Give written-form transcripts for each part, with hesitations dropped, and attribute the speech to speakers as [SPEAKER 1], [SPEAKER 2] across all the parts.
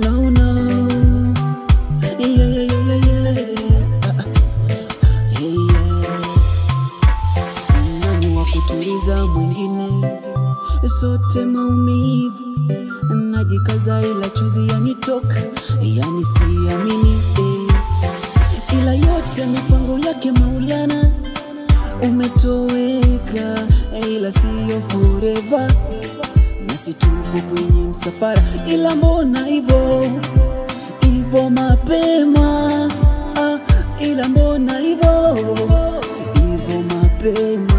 [SPEAKER 1] No, no. Yeah, yeah, yeah, yeah. Yeah. Nani wa kutuliza mwingine, sote maumivu. Najikaza ila chozi yanitoka, yani siamini ila yote mipango yake Maulana. Umetoweka ila siyo forever, nasitubu kwenye msafara, ila mbona hivyo mapema, ila mbona hivyo mapema.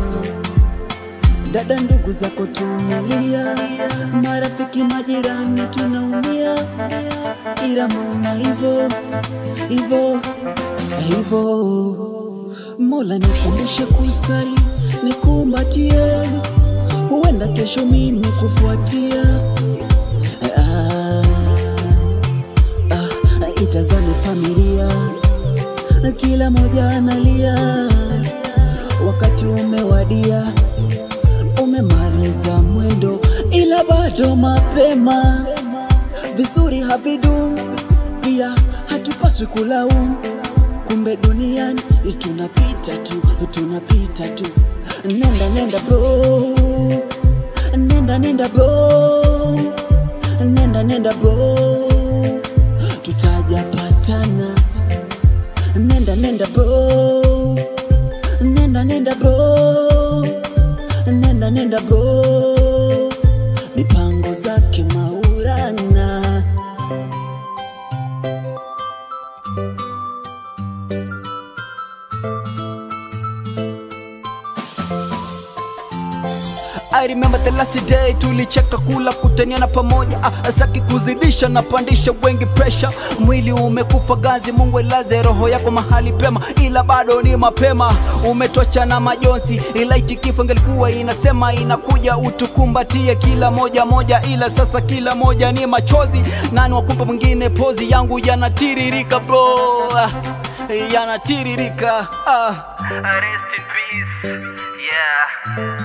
[SPEAKER 1] Dada ndugu zako tunalia, marafiki majirani tunaumia, ila mbona hivyo. Mola nikumbushe kusali, nikumbatie, huenda kesho mimi kufuatia. Itazame familia, kila moja analia, wakati umewadia, umemaliza mwendo, ila bado mapema. Vizuri havidumu, pia hatupaswi kulaumu, kumbe duniani tunapita tu. Nenda bro, nenda bro, tutajapatana. Nenda bro, nenda bro, mipango zake Maulana.
[SPEAKER 2] I remember the last day tulicheka kula kutaniana pamoja, sitaki kuzidisha na pandisha wengi pressure. Mwili umekufa gazi, Mungu elaze roho yako mahali pema, ila bado ni mapema. Umetocha na majonzi, ila itikifo ingelikuwa inasema inakuja utukumbatie kila moja, ila sasa kila moja ni machozi. Nani wakupa mwingine pozi, yangu yanatiririka bro, yanatiririka.
[SPEAKER 3] Rest in peace, yeah.